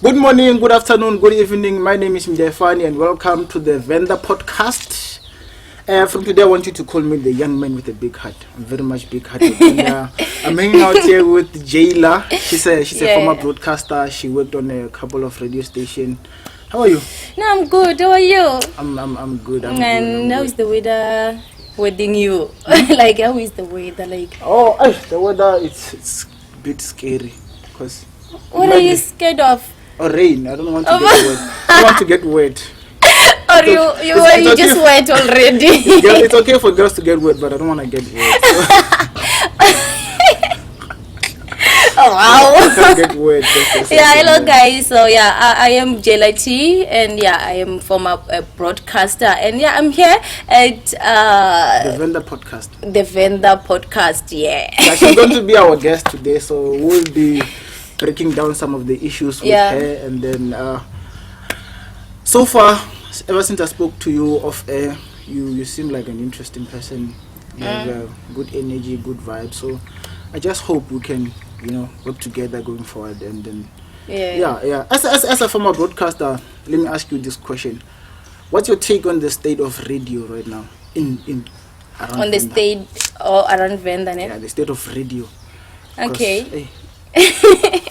Good morning, good afternoon, good evening. My name is Mjefani and welcome to the Venda podcast. From today, I want you to call me the young man with a big heart. I'm very much big-hearted. I'm hanging out here with Jayla. She's a former broadcaster. She worked on a couple of radio stations. How are you? No, I'm good. How are you? I'm good. And how is the weather wedding you? Like, how is the weather? Like, the weather it's a bit scary because. What are you scared of? Rain. I don't want to get wet. I want to get wet. Or you just wet already? It's okay for girls to get wet, but I don't want to get wet. Oh wow! I can't get wet. Hello guys. So I am Jayla T, and I am former broadcaster, and I'm here at the Venda podcast. The Venda podcast, she's going to be our guest today, so we'll be breaking down some of the issues with her, and then so far, ever since I spoke to you off air, you seem like an interesting person. You have good energy, good vibe. So I just hope we can, work together going forward. And then, As a former broadcaster, let me ask you this question: what's your take on the state of radio right now around on the Venda? state or around Venda? Yeah, the state of radio. Okay.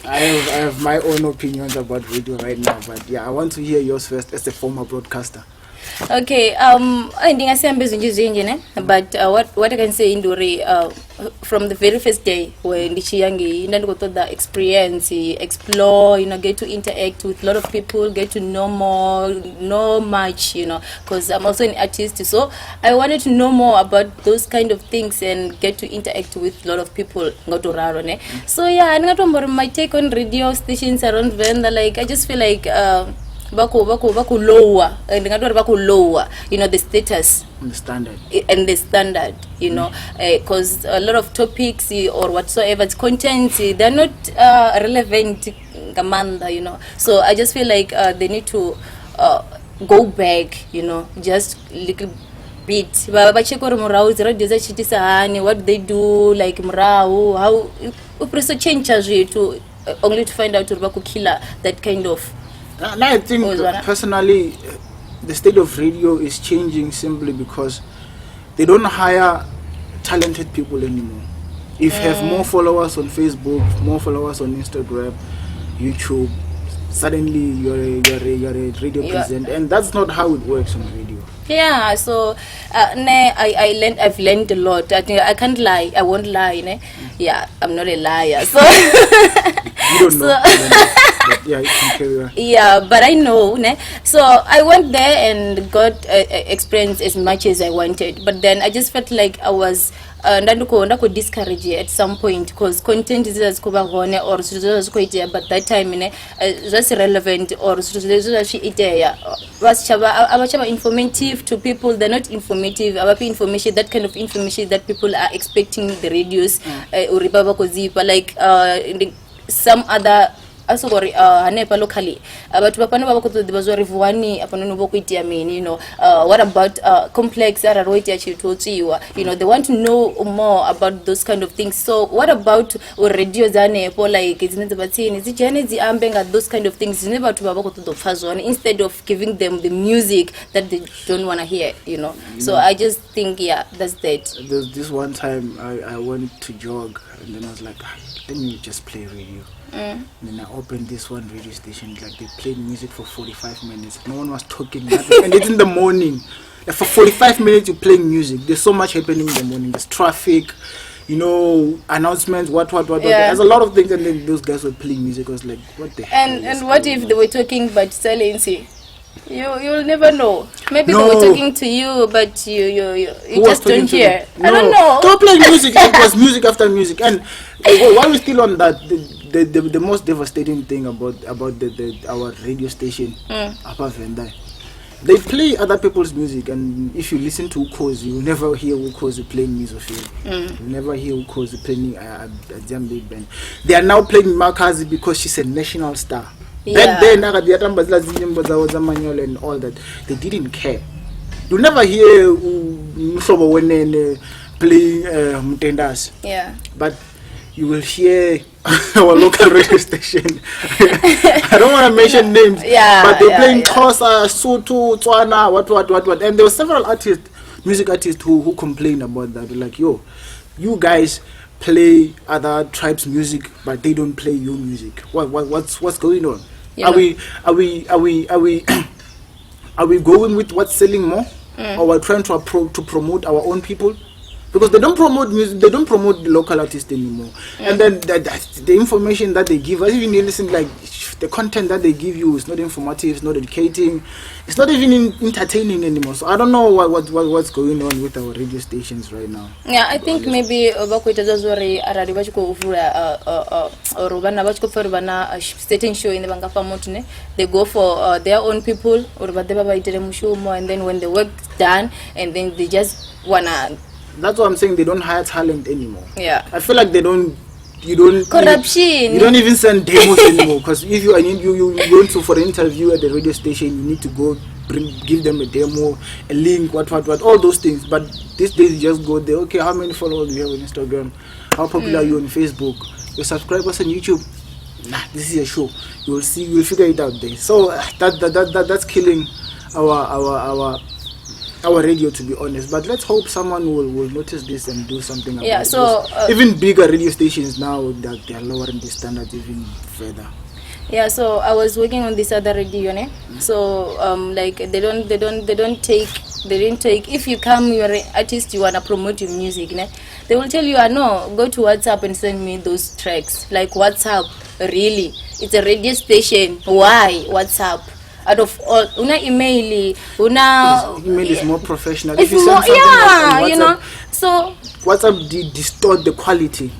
I have my own opinions about radio right now, but I want to hear yours first as a former broadcaster. Okay, I think I say I'm busy, but what I can say in Dori, from the very first day when Nishiyangi, go to the experience, explore, get to interact with a lot of people, get to know more, know much, because I'm also an artist, so I wanted to know more about those kind of things and get to interact with a lot of people. So and my take on radio stations around Venda, like I just feel like baku lower and lower, the status and the standard, because a lot of topics or whatsoever contents, they're not relevant, so I just feel like they need to go back, just little bit what they do, like how change to only to find out killer that kind of. I think personally the state of radio is changing simply because they don't hire talented people anymore. If you have more followers on Facebook, more followers on Instagram, YouTube, suddenly you're a radio presenter, and that's not how it works on radio. So I've learned a lot. I think I can't lie. I won't lie. I'm not a liar. So you don't know. But I know. So I went there and got experience as much as I wanted. But then I just felt like I was could discourage it at some point because content is as or but that time just relevant or was informative to people. They're not informative about information, that kind of information that people are expecting the radios or like some other hanepa locally but what about complex they want to know more about those kind of things. So what about radio like those kind of things instead of giving them the music that they don't want to hear, so I just think that's that. There's this one time I went to jog and then I was like, let me just play radio. And then I opened this one radio station, like they played music for 45 minutes. No one was talking, nothing. And it's in the morning. Like for 45 minutes you're playing music. There's so much happening in the morning. There's traffic, announcements, what. There's a lot of things, and then those guys were playing music. I was like, what the hell? And what if they were talking but silence? You'll never know. Maybe they were talking to you, but you just don't hear. No. I don't know. Don't play music. It was music after music. And while we're still on that, the most devastating thing about our radio station, Upper Venda, they play other people's music, and if you listen to Ukhozi, you'll never hear Ukhozi playing music. You'll never hear Ukhozi playing a Zambian band. They are now playing Makhadzi because she's a national star. Back then, and all that, they didn't care. You never hear playing Mutendas. Yeah. But you will hear our local radio station. I don't want to mention names, but they're playing Xhosa, Sotho, Tswana, what. And there were several artists, music artists who complain about that. They're like, yo, you guys play other tribes' music, but they don't play your music. What's going on? Are we are we going with what's selling more, or we're trying to promote our own people? Because they don't promote music, they don't promote the local artists anymore. And then the information that they give us, even you listen, like the content that they give you is not informative, it's not educating, it's not even entertaining anymore. So I don't know what's going on with our radio stations right now. Yeah, I think maybe bakwetazazori arari bachiko uvura or bana bachiko for bana certain show in the banga famotune, they go for their own people or badeba baitere mushumo, and then when the work's done and then they just wanna. That's what I'm saying. They don't hire talent anymore. Yeah, I feel like you don't corruption. You don't even send demos anymore. Because if you going to for an interview at the radio station, you need to go give them a demo, a link, what, all those things. But these days you just go there. Okay, how many followers do you have on Instagram? How popular are you on Facebook? Your subscribers on YouTube? Nah, this is a show. You'll figure it out there. So that's killing our radio, to be honest. But let's hope someone will notice this and do something about it. Yeah, so even bigger radio stations now, that they are lowering the standards even further. Yeah, so I was working on this other radio, ne? So like they didn't take if you come, you're an artist, you wanna promote your music, ne? They will tell you, no, go to WhatsApp and send me those tracks. Like WhatsApp, really? It's a radio station. Why WhatsApp? Out of all, email is more professional. If you send something WhatsApp, you know. So WhatsApp distort the quality.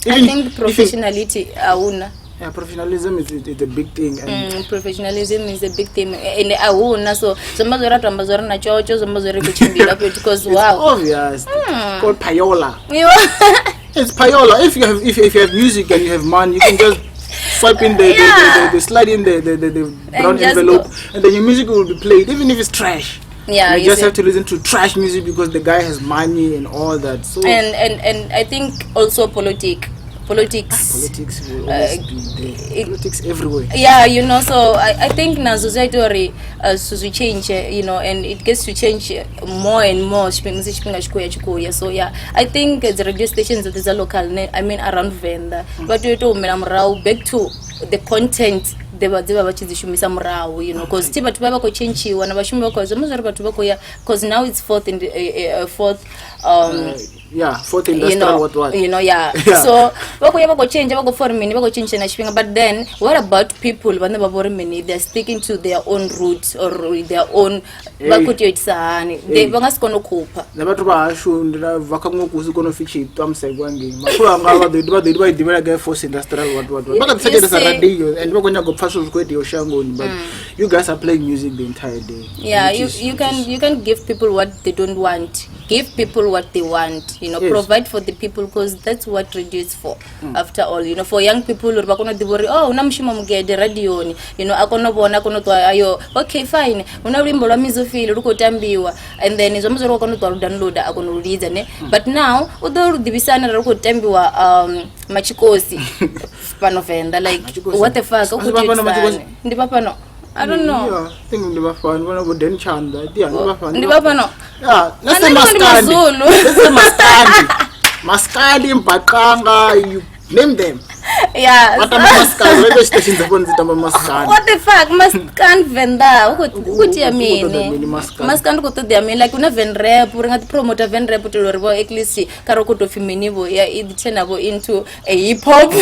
I think professionality, yeah, professionalism is a big thing. And professionalism is a big thing. And so because wow, obvious. It's called payola. It's payola. If you have music and you have money, you can just swipe in the slide in the brown envelope, and then your music will be played, even if it's trash. Yeah, you just have to listen to trash music because the guy has money and all that. So and I think also politics will always be there. Politics everywhere. Yeah, you know. So I think now society already change, you know, and it gets to change more and more. So yeah, I think the radio stations that is a local, I mean around Venda, but we back to the content. They were vachizishumisa murau, you know, because tiba tubaba ko change wana bashumi bako zomuzori batubako ya, because now it's fourth industrial, what you know, yeah. So bako change bako forming bako change na shipinga. But then what about people when they babore many, they're sticking to their own roots or their own bakutyo itsani, they bangas kono kupa nabantu basho ndina vakangokuzi kono fichi twamsegwangi makula ngaba they develop a force industrial what bakatsethelesa radio and bakonya go pass radio shangoni. But you guys are playing music the entire day. Yeah, you can give people what they don't want. Give people what they want, you know. Yes. Provide for the people, because that's what radio is for. After all, you know, for young people who are worry, oh, unamshima mugede radio ni, you know, akono bona kono to ayo, okay fine, unalimbo la mizofili ruko tambiwa, and then izomuzoro kono to download akono release ne. But now udo dibisana ruko tambiwa machikosi pano Venda, like what the fuck? Ndi papa no. I don't know. Yeah, I think never fun. One of them chanda. Yeah, never fun. Yeah, let's say Makhadzi. Let's say Makhadzi, Mpakanga, you name them. Yeah. What am Makhadzi? Radio stations upon the Makhadzi. What the fuck? Makhadzi Venda. What do you mean? Makhadzi ko to dia mean like una venrep, urenga promoter venrep to lorbo eklisi karoko to feminivo. Yeah, it turn into a hip hop.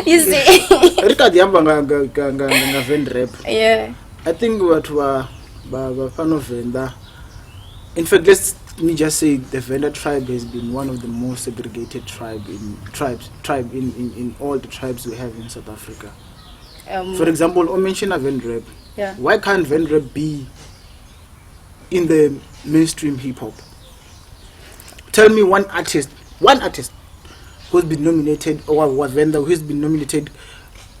You see, yeah. I think what were fan of Venda. In fact, let me just say the Venda tribe has been one of the most segregated tribe in all the tribes we have in South Africa. For example, I mentioned a Vendrap. Yeah. Why can't Vendrap be in the mainstream hip hop? Tell me one artist who's been nominated, or was Venda who's been nominated.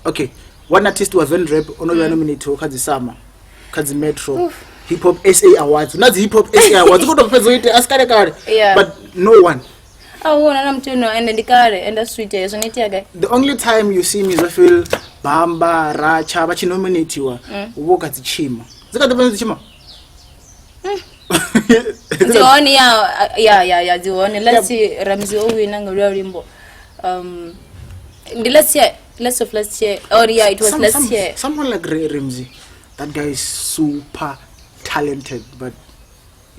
Okay, one artist was Vendrap, or no nominated to Makhadzi Metro, Hip Hop SA Awards. Not the Hip Hop SA Awards. Yeah. Yeah. But no one. The only time you see me feel Bamba, Racha, but you nominate you walk at the chima. Is that the chima? The one, yeah, the one. Let's see, Ramsey Owen and Rimbo. Last year, oh yeah, it was last year. Someone like Ray Ramsey, that guy is super talented, but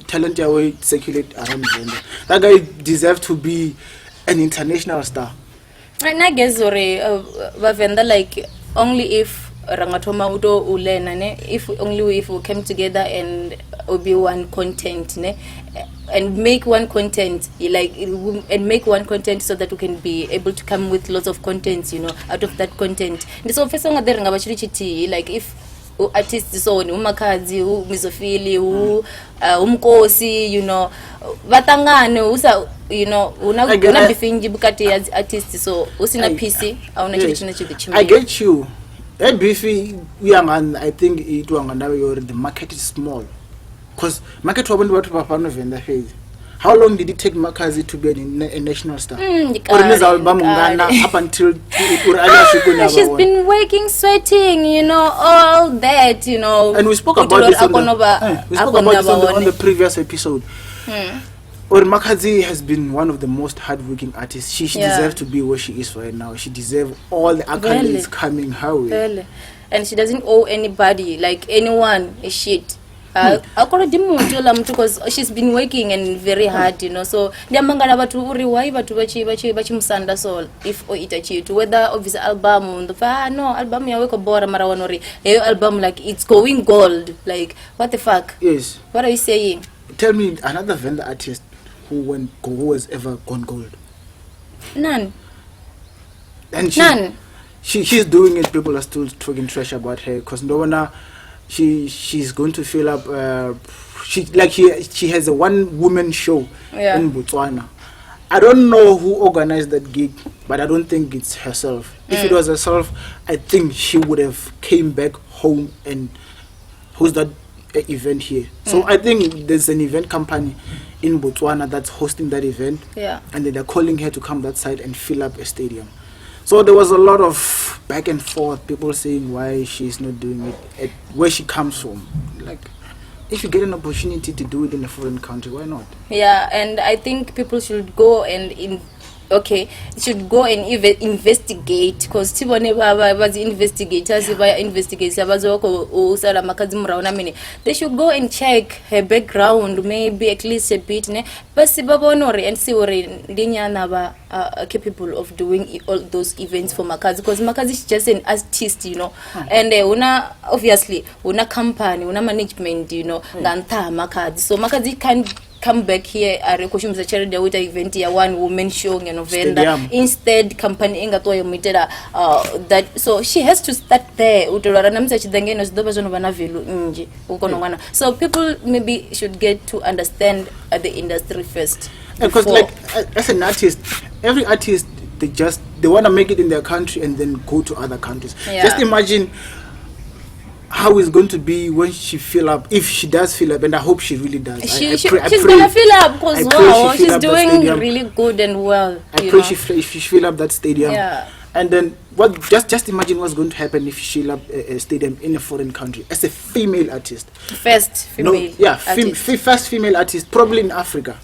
talent away circulate around Venda. That guy deserves to be an international star. And I guess Venda, like only if Rangatoma Udo Ulen, if only if we came together and be one content, and make one content, and make one content so that we can be able to come with lots of content, out of that content. And so first song there like if artists so Makhadzi, Misophili, Umkosi, Batangane, una bifinji bukati as artists so usina PC I get you. Briefly, I think it the market is small. Because market opened what Papa Venda phase. How long did it take Makhadzi to be a national star? Up until she's been working, sweating, all that, And we spoke about this on the previous episode. Or Makhadzi has been one of the most hardworking artists. She deserves to be where she is right now. She deserves all the accolades coming her way. Really. And she doesn't owe anybody, like anyone, a shit. Because she's been working and very hard, so ndiamangana batu uriwai batu bachi musanda soul if o itachitu whether obviously album no album yaweko bora mara wanori album like it's going gold, like what the fuck. Yes, what are you saying? Tell me another Venda artist who has ever gone gold. None. And none. She's doing it. People are still talking trash about her because no one. She's going to fill up. She has a one-woman show in Botswana. I don't know who organized that gig, but I don't think it's herself. If it was herself, I think she would have came back home and host that event here. So I think there's an event company in Botswana that's hosting that event, and then they're calling her to come that side and fill up a stadium. So there was a lot of back and forth, people saying why she's not doing it, where she comes from. Like, if you get an opportunity to do it in a foreign country, why not? Yeah, and I think people should go and investigate, because Tibone was investigators, they should go and check her background, maybe at least a bit, and see capable of doing all those events for Makhadzi, because Makhadzi is just an artist, and obviously una company, una management, ganta Makhadzi, so Makhadzi can't come back here a charity with event one woman show Venda. Instead company that, so she has to start there. So people maybe should get to understand the industry first, because like as an artist, every artist they want to make it in their country and then go to other countries. Just imagine how it's going to be when she fill up, if she does fill up, and I hope she really does. She's gonna fill up because she's doing really good and well. I pray she fill up that stadium. And then just imagine what's going to happen if she fill up a stadium in a foreign country as a female artist. First female. First female artist, probably in Africa.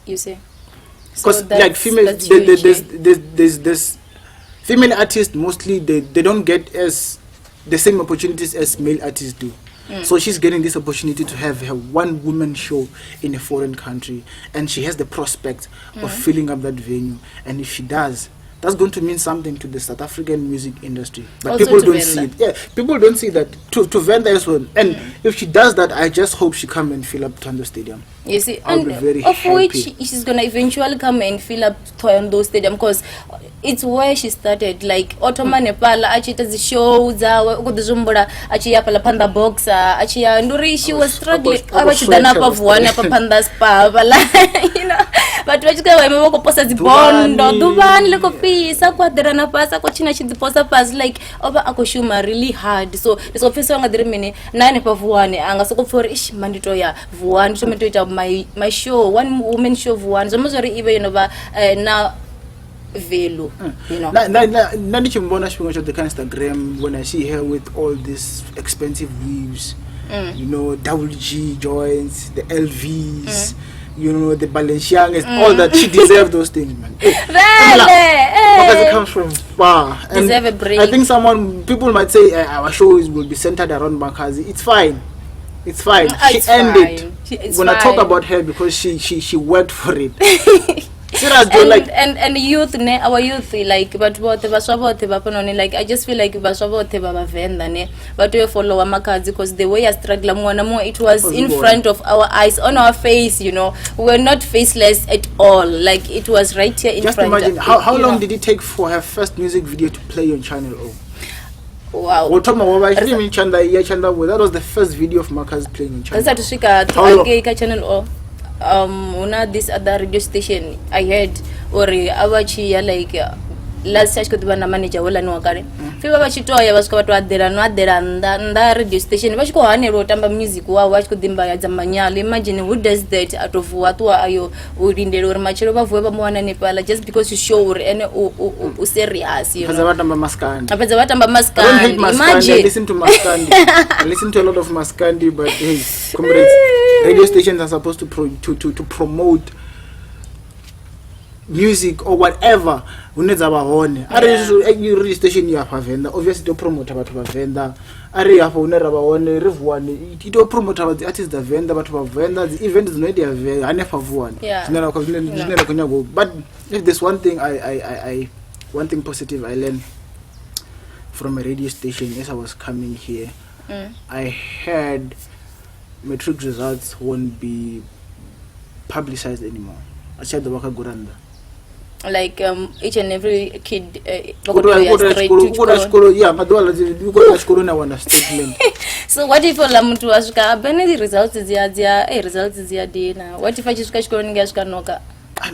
You see, because like female, there's female artists mostly they don't get the same opportunities as male artists do. So she's getting this opportunity to have her one woman show in a foreign country, and she has the prospect of filling up that venue. And if she does, that's going to mean something to the South African music industry. But also people don't see it. Yeah, people don't see that to Venda as well. And if she does that, I just hope she come and fill up Tondo Stadium. You see, I'll be very of happy. Which she's gonna eventually come and fill up Tondo Stadium, because it's where she started. Like Ottoman Nepal, achita the shows, ukoduzumbura, achia pala panda boxer, achia nduri. She was struggling. Abachi dana pa one pa panda spa, but but vachika vaime vakoposa dzibondo duvani lekopisa kwaderana pasa kochina chidziposa pasi like ova akoshuma really hard so ndisopfesa vanga dhiri mene nane pavuwani angasokopfori ish manditoya vuwani tometoita my show one woman show vuwani zomozori ive inova na value you know nandichimbona chipingo cha the Instagram when I see her with all these expensive weaves you know double G joints the LVs you know the Balenciagas all that she deserves those things man because it comes from far and deserve a break. I think people might say our shows will be centered around Makhadzi. It's fine she earned it when I talk about her because she worked for it. And youth ne our youth like but what vaswavote vapanoni like I just feel like vaswavote vava Venda ne but we follow Makhadzi because the way I struggle mwana mo it was in front of our eyes on our face you know we were not faceless at all like it was right here in just front imagine of how long did it take for her first music video to play on Channel O? Wow. We'll talk about that was the first video of Makhadzi playing on Channel O. Channel O. Una this other radio station I heard or awachi like last search could be na manager wala no kare fiba bachitoya basiko batu adera no adera nda radio station bachiko hane rotamba music wa watch kudimba ya zamanyala imagine who does that out of watu ayo urindero or machero bavuwe bamwana nepala just because you show or any u serious you know batamba maskandi imagine listen to maskandi I listen to a lot of maskandi but hey comrades radio stations are supposed to promote music or whatever unedza vahone ari radio station ya Venda obviously to promote vatu va Venda ari hapo unera vahone rivuwani ito promote va artists da Venda vatu va Venda the event is not there ane pavuwani zinera kunyago but if there's one thing positive I learned from a radio station as I was coming here I heard matric results won't be publicized anymore. I said the waka guranda. Like each and every kid So what if la mtu wasuka bene results zia dina what if achisuka shikolo ngashika noka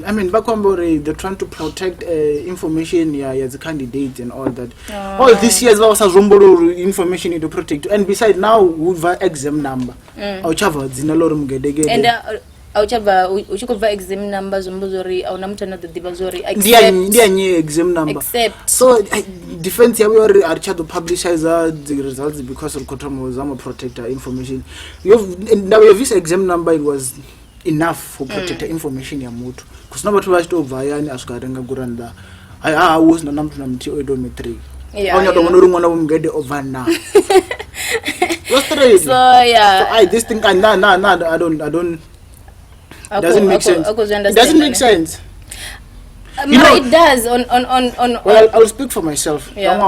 I mean they're trying to protect information as a candidate and all that. All these years was a zombolo information to protect and besides now with exam number auchava zinaloro mgedege and auchava uchikova exam number zombozori au namtana the divazori ndia nye exam number except so defense ya we are trying to publicize the results because of control zama protector information now your visa exam number it was enough for protect information ya mutu kusina bathu vachitobva yani aswikarenga guranda was na namtu namti odometry onya domono mwana mungede over now so yeah so this thing I don't doesn't make sense. It doesn't make sense. You know, it does on well I'll speak for myself. Yeah.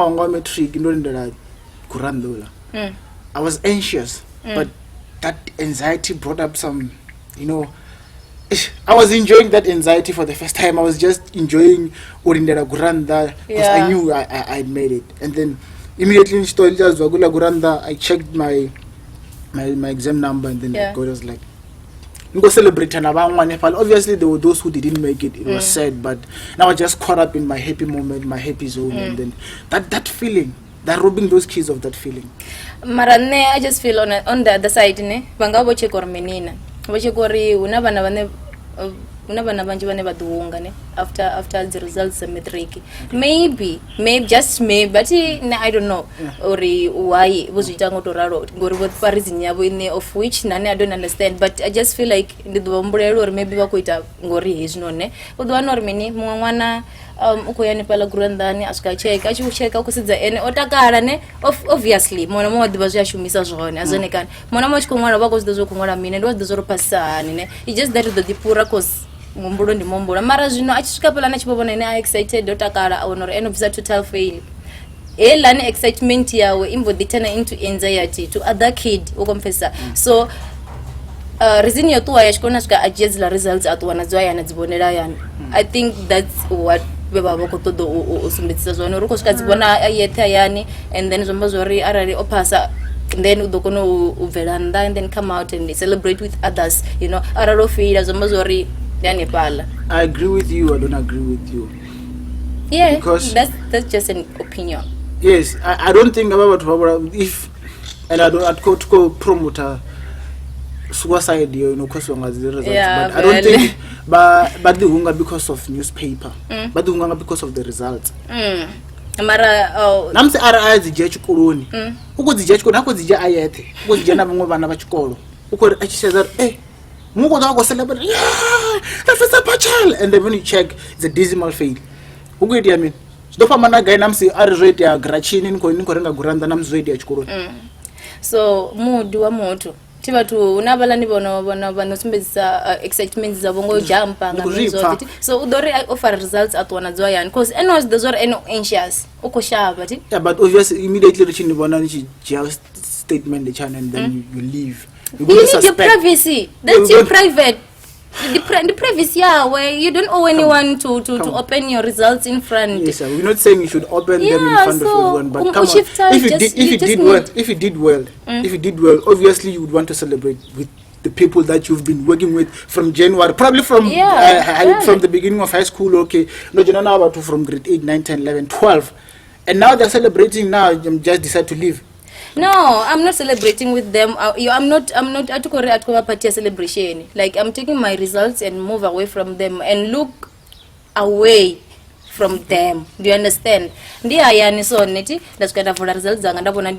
I was anxious but that anxiety brought up some you know I was enjoying that anxiety for the first time. I was just enjoying Urindera Guranda because I knew I made it. And then immediately in Vagula Guranda, I checked my exam number and then God was like, "You go celebrate." And obviously there were those who didn't make it. It was sad, but now I was just caught up in my happy moment, my happy zone, and then that feeling, that robbing those kids of that feeling. Marane, I just feel on the other side, ne. Banga boche kormenina. Boche kori unabana banji bane baduunga ne after the results of matric. Maybe just maybe, but I don't know. Ori why was it toraro gori what parizin yabo in of which nane I don't understand. But I just feel like the bombrero or maybe bakuita gori is no ne. Udwana or mini mwana ukoyani pala gurandani aska cheka kusidza ene otakara ne obviously mona mo dibazo ya shumisa zone azone kan mona mo chikongwana bako zidazo kongwana mine ndo didazo pasani ne it just that the pura cause mumbulo ndi mumbulo mara zvino achisuka pala na chipobona ene excited otakara onor end of that to tell fail elani excitement yawe imbo ditana into anxiety to other kid ukomfesa so reason yotuwa yashikona shika ajezla results atwana zwaya na dzibonera yani I think that's what beba boko todo usumbitsa zone uruko sikazibona ayetha yani and then zombozori arari opasa and then udokono uvelanda and then come out and celebrate with others you know araro feira zombozori I agree with you, I don't agree with you. Yeah, because that's just an opinion. Yes, I don't think about if, and I don't I'd promoter suicide, because the results. Yeah, but I don't think but the hunger because of newspaper, but the hunger because of the results. Mara namse ara azije chikoloni ukudzija chikolo nakudzija ayethe ukudzija na vamwe vana va chikolo ukuri achisheza muko da go celebrate the first partial, and then when you check it's a dismal fail ukuiti I mean stofa mana guy namse ari rate ya grachini niko renga guranda namse rate ya chikolo. So mudu wa moto tivatu unavala ni bona simbeza excitement zavo ngo jumpa ngamizo so udori offer results atwana zoya because anyone does not any anxious ukoshaba ti. Yeah, but obviously immediately reaching bona ni just statement the channel and then you leave. You need your privacy. That's your private. The privacy, where you don't owe anyone to open your results in front. Yes, sir. We're not saying you should open them in front of everyone, but come on. If you did well, obviously you would want to celebrate with the people that you've been working with from January, probably from the beginning of high school. Okay, no, you know about from grade 8, 9, 10, 11, 12, and now they're celebrating. Now just decide to leave. No, I'm not celebrating with them. I'm not at party celebration. Like I'm taking my results and move away from them and look away from them. Do you understand? Ndi ayani so neti that's kind of results zanga ndabona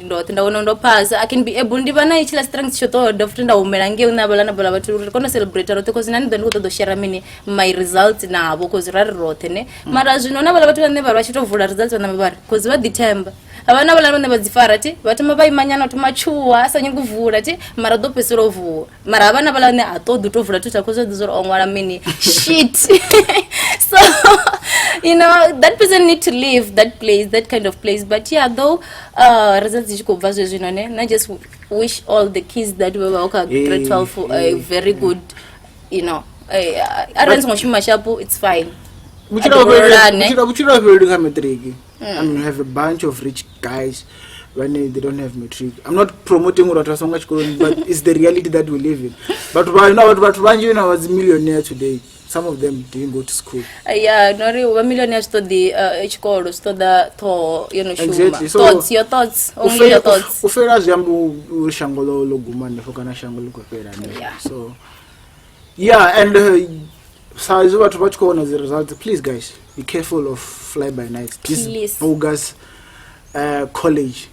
ndo pass. I can be able ndibana ichila strength shoto dofunda umelange unabala na bala batu kono celebrate rote cause nani ndo to share mini my results na abo cause rari rote ne mara zvino na bala batu ne barwa chito vula results na mabara cause va December abana bala bane bazifara ti batuma bayimanyana tumachuwa asanye kuvula ti mara do pesero vu mara abana bala ne atodu to vula tuta cause dizoro onwala mini shit. So that person need to leave that place, that kind of place. But yeah, though results is I just wish all the kids that were grade 12 for a very good, it's fine. I mean, you have a bunch of rich guys when they don't have matric. I'm not promoting Urata, but it's the reality that we live in. But I was a millionaire today. Some of them didn't go to school. Yeah, no, millionaires to the H-Coros, to the exactly. So, your thoughts, only your thoughts. So, yeah, and so what as a result, please guys, be careful of fly-by-nights. This bogus college.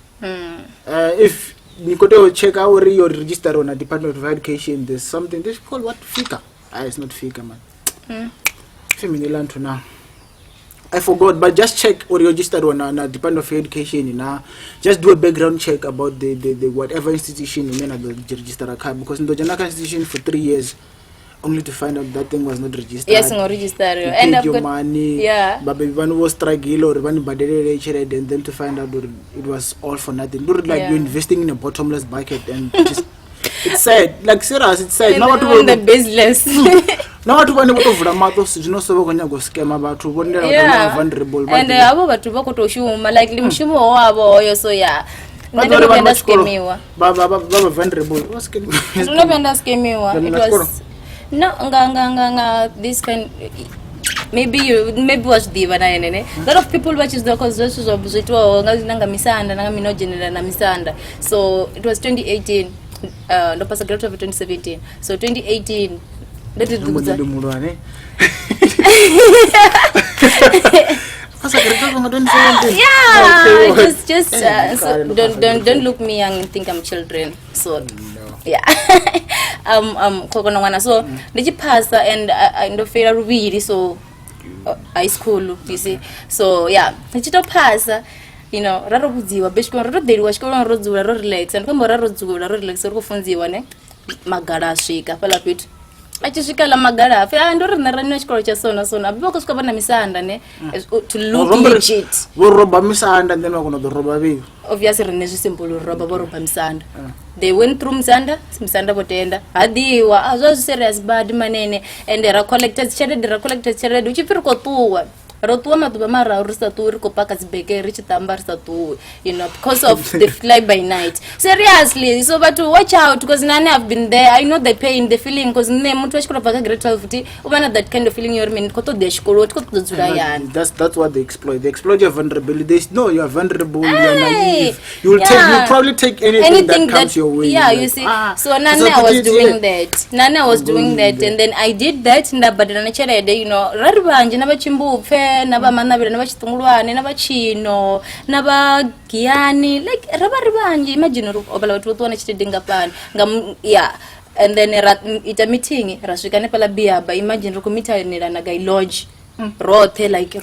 If you check out your register on a Department of Education, there's something, this called what? Fika. It's not Fika, man. I forgot, but just check or register on a Department of Education. Just do a background check about the whatever institution you mean at the register account, because in the Janaka institution for 3 years, only to find out that thing was not registered. Yes, not registered. You paid your money. Yeah. But one was struggle or one badere and then to find out it was all for nothing. Not like you're investing in a bottomless bucket and just. It's sad, like serious. It's sad. Now on the baseless. Now to find out of Ramathos, you know, so when you go scam about to wonder vulnerable. And about to walk to show like Limshumo or so yeah. Baba vulnerable. What's it was no this kind. Maybe watch the a lot of people watches the cause this was opposite nanga misanda nanga minogene na misanda. So it was 2018. No pasa grade of 2017. So 2018 that is the yeah, just so don't look me young and think I'm children. So yeah. So did you pass and I know fair really so high school you see. So yeah, did you pass raro kudziwa beshiko raro deriwa shikolo rodzula ro relax and kama raro dzula ro relax ro kufunziwa ne magara swika pala pitu achisvika la magara afa ndo rina rano shikolo cha sona boko sika bana misanda ne to look legit vo roba misanda then wakona do roba vivo obviously rene simple roba vo roba misanda they went through misanda botenda adiwa azo serious bad manene and they collected charity uchipiri kotuwa rotuwa maduba mara risatu ri kopaka zibeke ri chitamba risatu, you know, because of the fly by night. Seriously, so but to watch out, because none have been there. I know the pain, the feeling, because ne mtu washikura paka grade 12 ubana that kind of feeling you're mean koto de shikolo koto zurayan. That's what they exploit. They exploit your vulnerability. They know you're vulnerable, you're naive. You'll probably take anything that comes your way. Yeah, you see. So Nana was doing that. Nana was doing that, and then I did that in the badana chere, you know, raribanje nabachimbu pfe nabamanabira nabachitungulwane nabachino nabagiani, like rabaribanje. Imagine obala watu wana chitidinga plan ngam, yeah. And then ita meeting rasukane pala biaba. Imagine rukumita nila nagai lodge rote like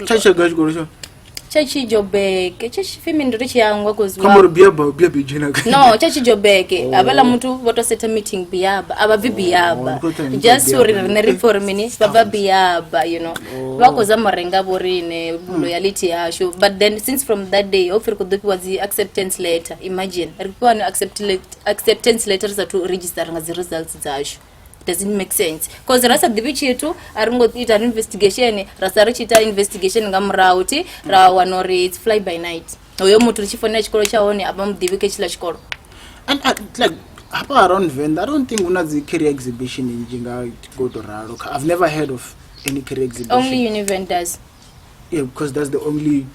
chachi jobeke chachi feminine rich yangu cause kama biaba jina no chachi jobeke abala mtu voto set a meeting biaba aba biaba just for reforming baba biaba, you know, wako za marenga borine loyalty yasho. But then since from that day offer could was the acceptance letter. Imagine required acceptance letters to register as the results zasho. Doesn't make sense because rasa divichi yetu arungo ita investigation rasa richita investigation ngamrauti ra wanori it's fly by night oyo mutu richifona chikolo chaone abam divike chila chikolo. And like hapa around Venda, I don't think unazi career exhibition in Jinga go to Raro. I've never heard of any career exhibition. Only Univen does. Yeah, because that's the only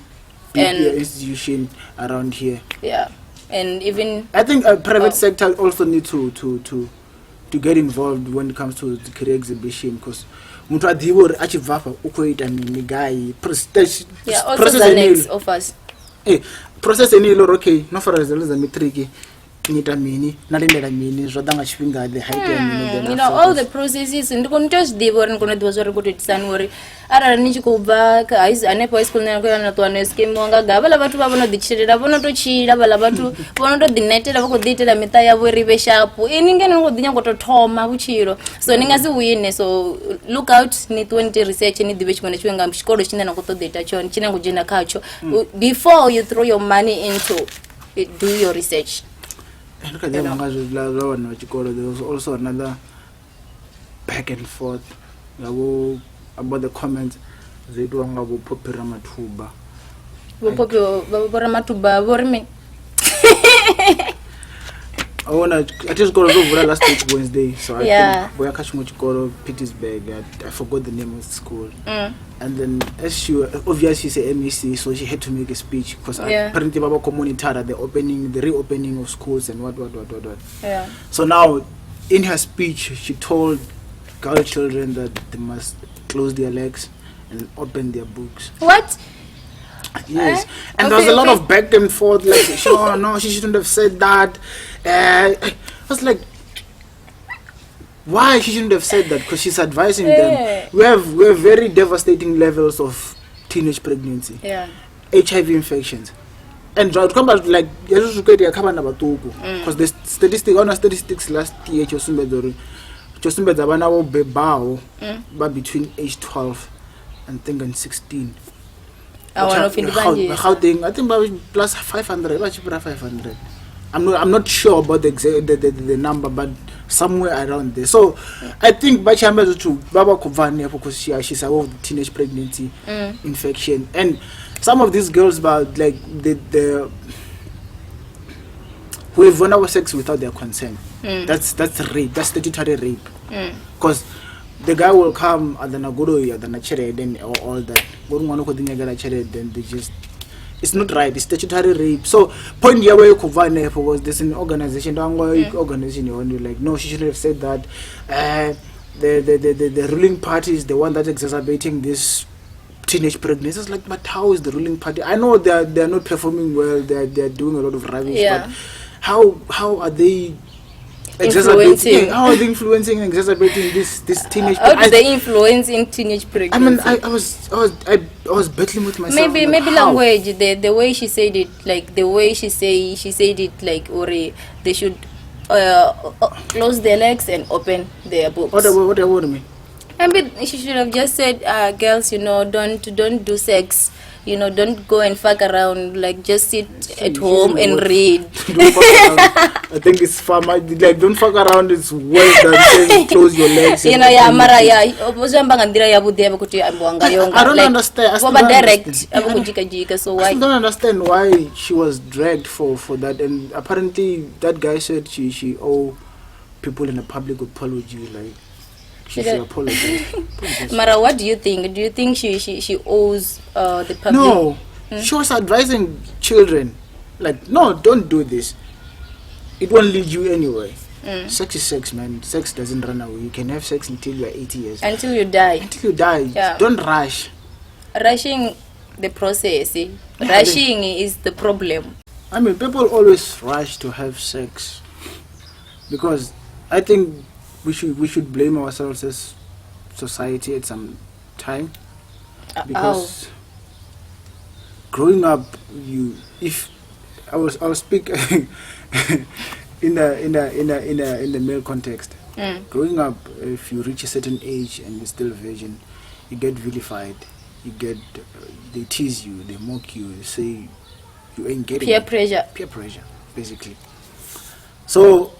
big institution around here. Yeah, and even I think private sector also need to get involved when it comes to the career exhibition, because mtu adiwo achivapa ukoita ni guy process the next of us process any lo okay no for results za matric nita mini nalendela mini zwadanga chipinga the height you know all the processes ndiko just divo nkona dizo rekodi tsanori ara nichi kubva ka anepo high school na kwa to an scheme wanga gabala bathu babona dichirira bono to chira bala bathu bono to dinetela bako ditela mita yavo rive sharp iningene ngo dinya ko to thoma buchiro. So ningazi wine, so look out ni 20 research ni dive chimene chwenga mshikolo chine na kuto data chon chine ngujina kacho before you throw your money into it, do your research. There was also another back and forth about the comments they do about Phophi ramathuba. Phophi ramathuba vorme. I just got over last week Wednesday, so I think we are catching Pittsburgh. I forgot the name of the school. And then as she obviously said MEC, so she had to make a speech because apparently Baba communitara the reopening of schools and what. Yeah. So now in her speech she told girl children that they must close their legs and open their books. What? Yes. And there was a lot of back and forth, like sure, no, she shouldn't have said that. I was like, why she shouldn't have said that? Because she's advising them. We have very devastating levels of teenage pregnancy, HIV infections, and come back like because the statistics last year just between age 12 and and 16. I think plus 500. I'm not sure about the number, but somewhere around there. So I think Bachamba to Baba Kovania because she's aware of the teenage pregnancy infection, and some of these girls, but like the who have vulnerable sex without their consent. That's rape. That's statutory rape. Because the guy will come at the Nagoro, at the Nachere, then or all that. Then they just, it's not right. It's statutory rape. So point here where you was this an organization? Organization you like no, she shouldn't have said that. The ruling party is the one that's exacerbating this teenage pregnancy. It's like, but how is the ruling party? I know they are not performing well. They are doing a lot of rubbish. But how are they? Influencing. How are they influencing and exacerbating this teenage? How do they influence in teenage pregnancy? I mean, I was battling with myself. Maybe language. The way she said it, like the way she said it, like Ori, they should close their legs and open their books. What do you mean? Maybe she should have just said, girls, don't do sex you know, don't go and fuck around, like just sit at home and read. Don't fuck around. I think it's far much, like, don't fuck around, it's worse than saying close your legs. You know, yeah, Mara, yeah, I don't understand. So why? I don't understand why she was dragged for that, and apparently that guy said she owe people in a public apology, like she should apologize. Mara, what do you think? Do you think she owes the public? No, she was advising children, like, no, don't do this. It won't lead you anywhere. Sex is sex, man. Sex doesn't run away. You can have sex until you are 80 years. Until you die. Until you die. Yeah. Don't rush. Rushing the process. Rushing is the problem. I mean, people always rush to have sex because I think we should blame ourselves as society at some time, because growing up, I was speak in the male context. Growing up, if you reach a certain age and you're still a virgin, you get vilified. They tease you, they mock you, they say you ain't getting peer it. Peer pressure, basically. So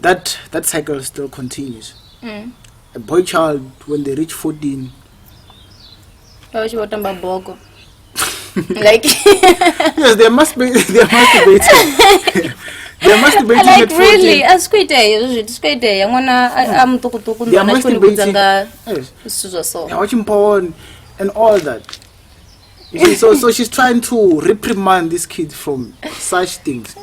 that cycle still continues. A boy child, when they reach 14, like yes, they must be they're masturbating like at 14. really, it's quite I'm They're masturbating. Yes. They're watching porn and all that. You see, so she's trying to reprimand this kid from such things.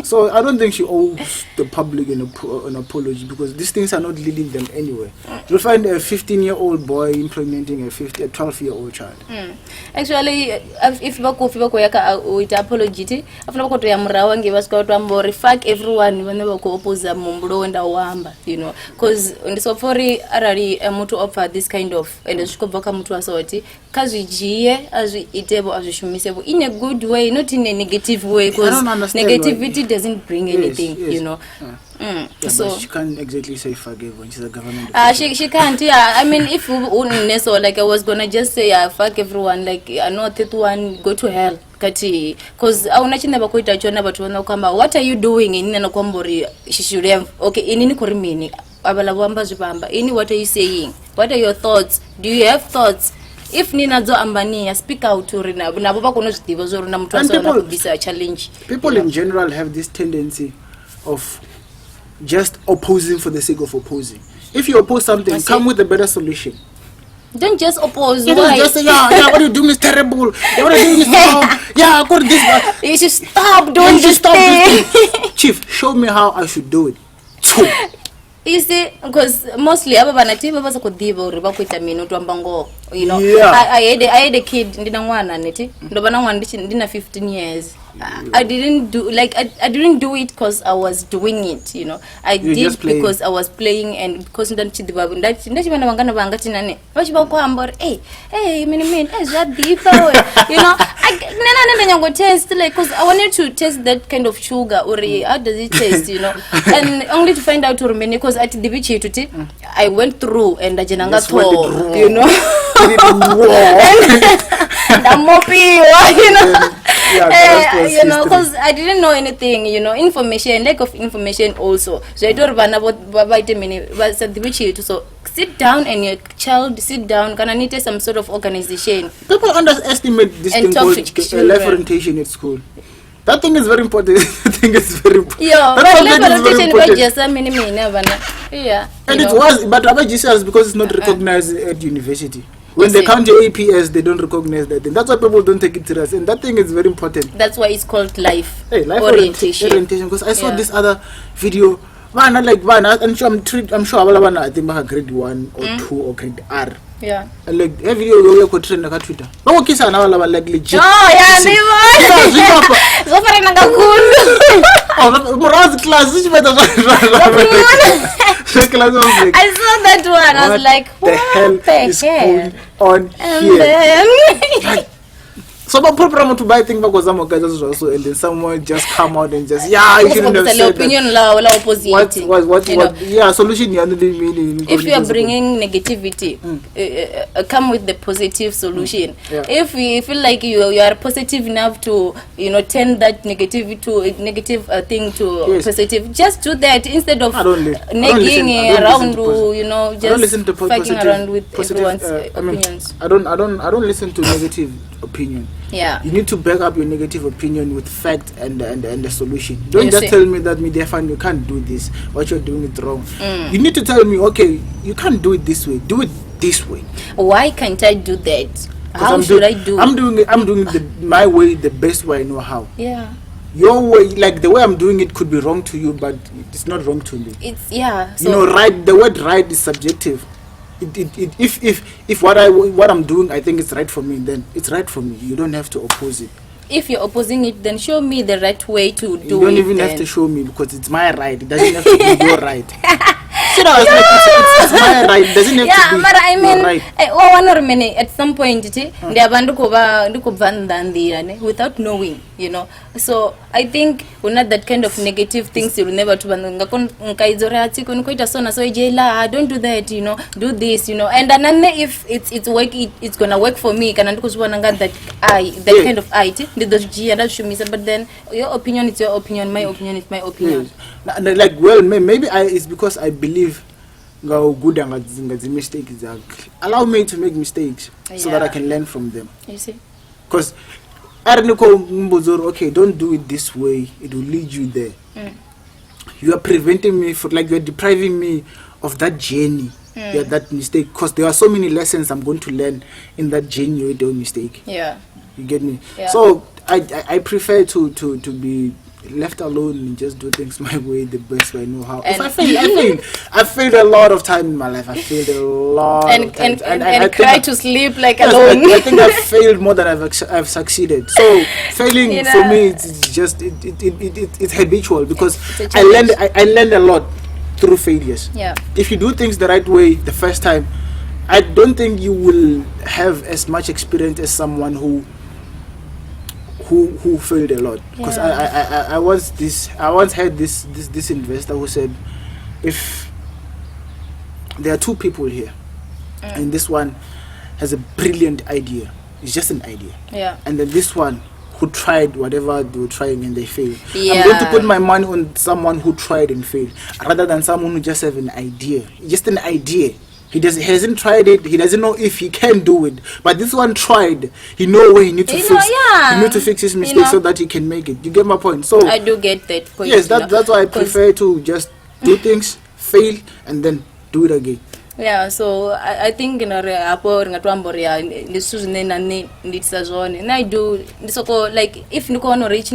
So I don't think she owes the public an apology, because these things are not leading them anywhere. You'll find a 15-year-old boy implementing a 12-year-old child. Actually, if bako yaka with apology, afuna bako to yamrawa ngiba scout ambori fuck everyone when they bako opposa mumbro and awamba, you know, because so for arari mutu offer this kind of and shikoboka mutu asoti kazwijie as we itebo as we shumisebo in a good way, not in a negative way, because negativity doesn't bring anything, you know. Yeah, so she can't exactly say forgive when she's a government. She can't. Yeah, I mean, if so like I was gonna just say fuck everyone, like I know that one go to hell, kati, because I wanna never quit a chona, but what are you doing in Nakombori? She should have okay in Korimini. Ini, what are you saying? What are your thoughts? Do you have thoughts? If Ninazo Ambania speak out to Rina, challenge. People in general have this tendency of just opposing for the sake of opposing. If you oppose something, come with a better solution. Don't just oppose. You don't just say, yeah, what you're doing is terrible. Yeah, what you're doing is wrong. Yeah, I got this. You should stop doing this thing. Chief, show me how I should do it. You see, because mostly you know, I had a kid in 15 years. I didn't do I didn't do it because I was doing it, you know. I did because I was playing, and because hey, is that deep, you know. I taste, like, because I wanted to taste that kind of sugar, or how does it taste, you know, and only to find out to remain, because at the beach I went through and I you know. You know. You know, because I didn't know anything, you know, information, lack of information also. So I don't run about vitamin, but at the beach, so sit down and your child sit down. Can I need some sort of organization? People underestimate this thing called life orientation at school. That thing is very important. I think it's very important. Yeah, life orientation is just a yeah. And it was, but Rabbi Jesus, because it's not recognized at university. When they count your APS, they don't recognize that thing. That's why people don't take it serious, and that thing is very important. That's why it's called life orientation. Because I saw this other video. I'm sure I think grade 1 or 2 or grade R. Yeah. And like every video you go trend on Twitter. No kiss and all like legit. Oh yeah, so far class. I saw that one. I was like, what the hell is going on here? Then so So but program to buy thing because I'm also and then someone just come out and just you shouldn't have said opinion that. Opposite. What solution you meaning? If you are bringing negativity, come with the positive solution. If you feel like you are positive enough to turn that negative to negative thing to positive, just do that instead of nagging around just fighting around with everyone's opinions. I don't listen to negative opinion. You need to back up your negative opinion with fact and the solution. Don't just tell me that media fan you can't do this, what you're doing it wrong. You need to tell me, okay, you can't do it this way, do it this way. Why can't I do that? How should I do it? I'm doing it my way, the best way I know how. Your way, like the way I'm doing it could be wrong to you, but it's not wrong to me. So right, the word right is subjective. If what I'm doing I think it's right for me, then it's right for me. You don't have to oppose it. If you're opposing it, then show me the right way to do it. You don't even have to show me because it's my right. It doesn't have to be your right. It's my right. It doesn't have to be your right. At some point, without knowing, So I think we're not that kind of negative things you'll never do. Don't do that, do this, and then if it's work, it's gonna work for me. That kind of but then your opinion is your opinion, my opinion is my opinion. Maybe it's because I believe good and mistakes. Allow me to make mistakes so that I can learn from them. You see? Because okay, don't do it this way, it will lead you there. You are preventing me you're depriving me of that journey, that mistake, because there are so many lessons I'm going to learn in that journey or the mistake. You get me? So I prefer to be left alone and just do things my way, the best way I know how. If I failed a lot of time in my life. I failed a lot of times. And I try to sleep alone. I think I've failed more than I've succeeded. So failing for me, it's just it's habitual because I learned a lot through failures. If you do things the right way the first time, I don't think you will have as much experience as someone who failed a lot. Because I once had this investor who said, if there are two people here and this one has a brilliant idea, it's just an idea, and then this one who tried whatever they were trying and they failed, I'm going to put my money on someone who tried and failed rather than someone who just have an idea, just an idea. He hasn't tried it. He doesn't know if he can do it. But this one tried. He know where he need to fix. He need to fix his mistake so that he can make it. You get my point? So I do get that point. Yes, that's why I prefer to just do things, fail, and then do it again. So I think I do like if you want to reach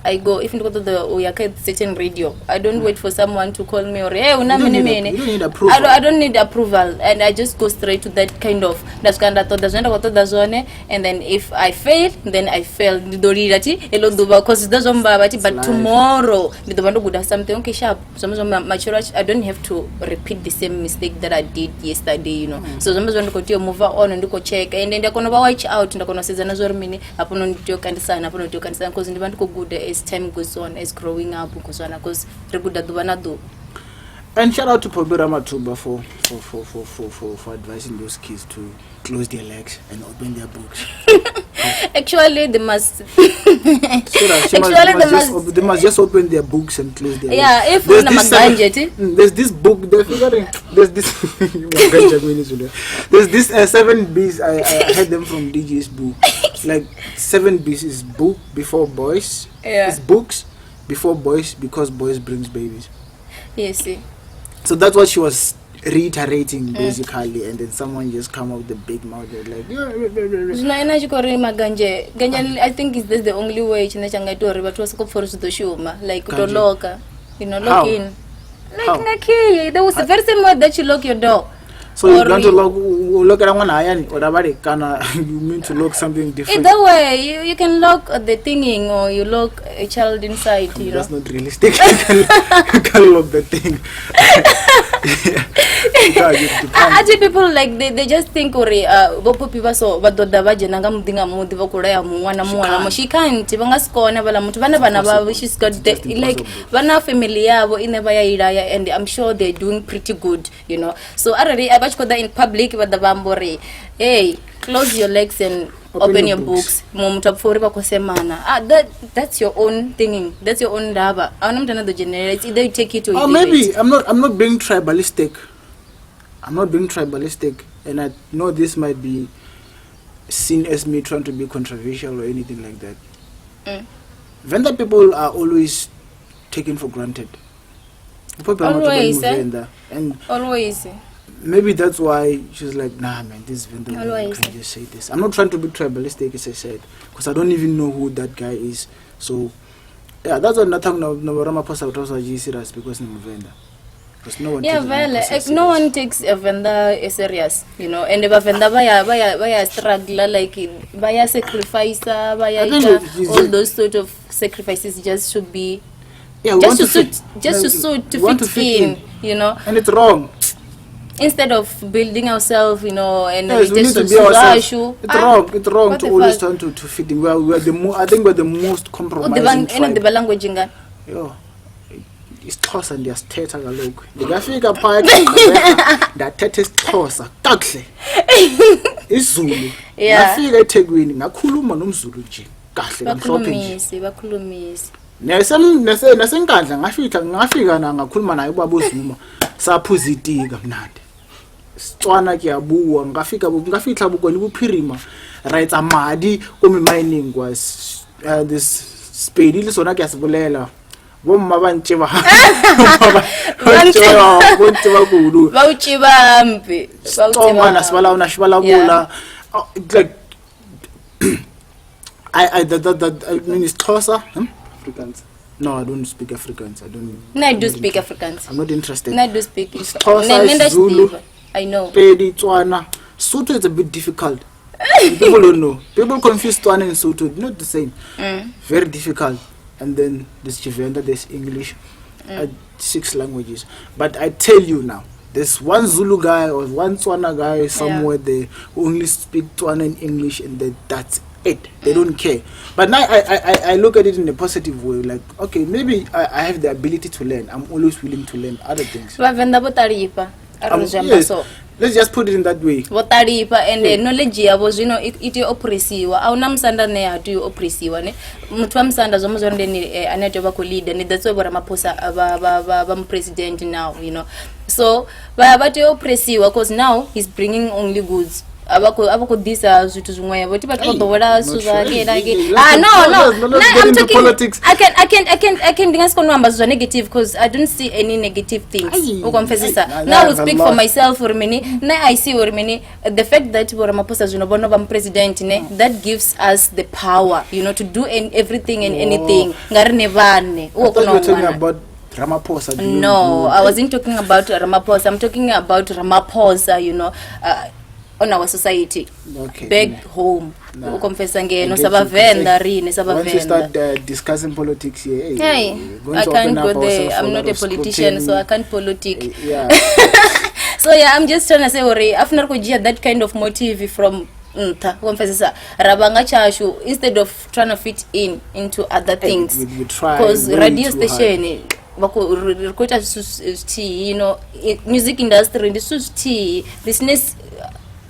I go, if you go to the certain radio, I don't wait for someone to call me or hey, you don't need approval. I don't need approval, and I just go straight to that kind of and then if I fail, then I fail. Because but tomorrow would have something okay sharp. I don't have to repeat the same mistake that I did yesterday, So sometimes when you move on and go check, and then they're gonna watch out and they're gonna say upon because in the good as time goes on, as growing up, because and shout out to Phophi Ramathuba for advising those kids to close their legs and open their books. Actually, they must. They must just open their books and close their legs. There's this book. There's this 7 B's. I had them from DJ's book. Like 7 B's is book before boys. It's books before boys because boys brings babies. Yes. So that's what she was reiterating basically, and then someone just come out with the big mouth like I think is this the only way but was for the shuma like to lock lock in like there was the very same way that you lock your door. So you want to lock look at one iron or you mean to look something different? Either way, you can lock the thinging or you lock a child inside. That's not realistic. You can lock the thing. Actually, people like they just think bopo people so but the baje nanga mudinga mudi bakura ya muwana she can't bangaskona bala mutu bana she's got like bana family yabo ineba ya iraya and I'm sure they're doing pretty good, so already abachkoda in public but the bambore hey close your legs and open your books that's your own thinking, that's your own daba. I'm not the generate either you take it or you maybe I'm not being tribalistic. I'm not being tribalistic, and I know this might be seen as me trying to be controversial or anything like that. Venda people are always taken for granted. Always, and always. Maybe that's why she's like, nah, man, this Venda can just say this. I'm not trying to be tribalistic, as I said, because I don't even know who that guy is. So, yeah, that's another thing. No, Ramaphosa was serious because I'm Venda. No one no one takes a Venda serious, and if a Venda by struggle, like by sacrifice, all those sort of sacrifices just should be to fit in, and it's wrong. Instead of building ourselves, and yes, we need to be ourselves. It's wrong to always turn to fit in. I think we're the most compromising tribe. It's Xhosa ndiyasithetha kaloku ndingafika phaya ndathetha isiXhosa kakuhle isiZulu ngafika eThekwini ngakhuluma nomZulu nje kahle bakhulumisi nasenkandla ngafika ngakhuluma naye ubaba uZuma saphuza itika mnandi Sitswana ke yabuwa ngafika bukoni buphirima right amadi mining was this spade lisona ke asibulela bomma bantse ba kudu bawutsiba mpi bawutsiba sibala shibalabula like I mean it's Xhosa Afrikaans. No, I don't speak Afrikaans. I do speak Afrikaans. I'm not interested. I do speak Xhosa, Zulu. I know. Pedi, Tswana. Sotho is a bit difficult. People don't know. People confuse Tswana and Sotho. Not the same. Very difficult. And then there's Venda, there's English, 6 languages. But I tell you now, there's one Zulu guy or one Tswana guy somewhere there who only speak Tswana and English, and that's it. They don't care. But now I look at it in a positive way. Like, okay, maybe I have the ability to learn. I'm always willing to learn other things. Yes, let's just put it in that way. And knowledge was, it oppressive. Our namsanda ne atu oppressive ne. Mutuam sanda zomozonde ni anatoba lead, and that's why Maposa president now, So, but oppressive because now he's bringing only goods. Abako this zutu zungwe but suza no I'm talking politics. I can dingas kono ambazo negative because I don't see any negative things now I will speak for myself for many now I see for many the fact that Maposa zunobono president that gives us the power to do everything and anything ngarne vane about Ramaphosa. No, I wasn't talking about Ramaphosa. I'm talking about Ramaphosa, on our society. Okay. Back home. Once you start discussing politics here, I can't go there. I'm not a politician, so I can't politic. Yeah. So I'm just trying to say, after that kind of motive from Rabanga Chashu, instead of trying to fit into other things, because radio station music industry business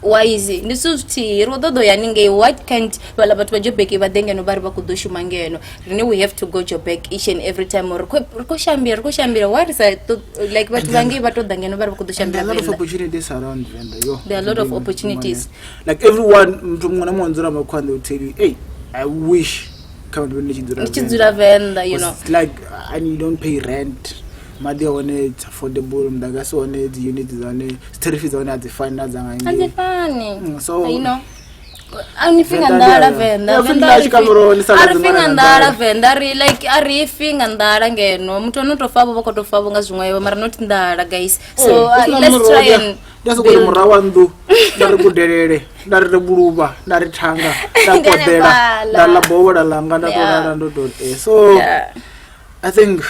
wise this is rodo yaninge what can't balabatu bajobeke badenge no barba kudushu mangeno we have to go to back each and every time or ko shambira what is like what bangi bato dange no barba kudushu shambira. There are a lot of opportunities around Venda. There are a lot of opportunities, like everyone mtu mwana mwanzura makwanda will tell you, hey, I wish Venda, It's like, and you don't pay rent. Madi on it, affordable, mdagaso on it, units on it, terrifies on it, the finance and funny. So Anything and that Venda. Everything and that Venda. Like everything and that again. No, mutu no tofabo bako tofabo ngazungwa mara not ndara guys. So let's try and. That's what I'm rawandu. Dari kuderere, dari buluba, dari tanga, dari kodera, dari labowa, dari langa, dari. So I think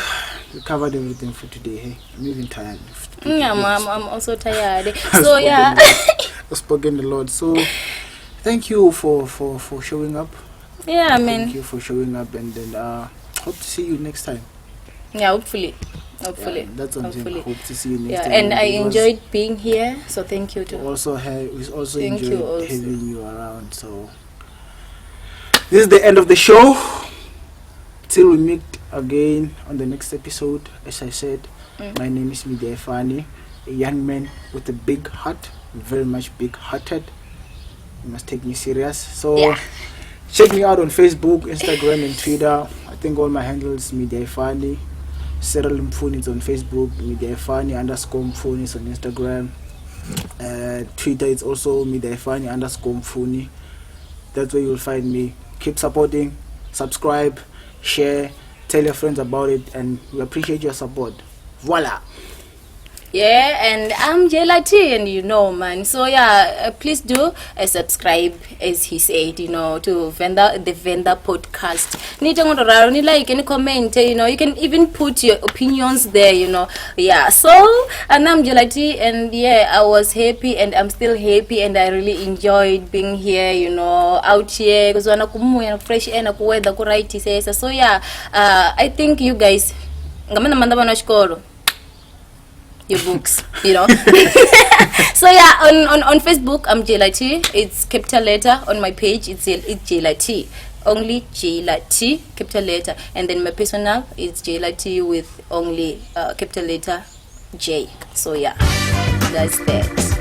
we covered everything for today. Hey, I'm even tired. I'm also tired. So yeah. I've spoken the Lord. So thank you for showing up. Yeah, I mean. Thank you for showing up, and then hope to see you next time. Yeah, hopefully. Yeah, that's what I'm saying. Hope to see you next time. And I enjoyed being here, so thank you too. We also enjoyed having you around. So this is the end of the show. Till we meet again on the next episode. As I said, my name is Midea Fani, a young man with a big heart, very much big-hearted. You must take me serious. So check me out on Facebook, Instagram, and Twitter. I think all my handles Midea Fani. Cyril Mfuni is on Facebook. Midea Fani _Mfuni is on Instagram. Twitter is also Midea Fani _Mfuni. That's where you'll find me. Keep supporting, subscribe, share, tell your friends about it, and we appreciate your support. Voila. Yeah, and I'm Jela T, and you know, man. So yeah, please do subscribe, as he said, you know, to the Venda podcast. Ni like any comment, you know, you can even put your opinions there, you know. Yeah. So and I'm Jela T, and yeah, I was happy, and I'm still happy, and I really enjoyed being here, you know, out here because when I fresh air, na weather, so yeah, I think you guys, your books, you know. So yeah, on Facebook I'm Jelati. It's capital letter. On my page it's Jelati. Only Jelati, capital letter. And then my personal is Jelati with only capital letter J. So yeah, that's that.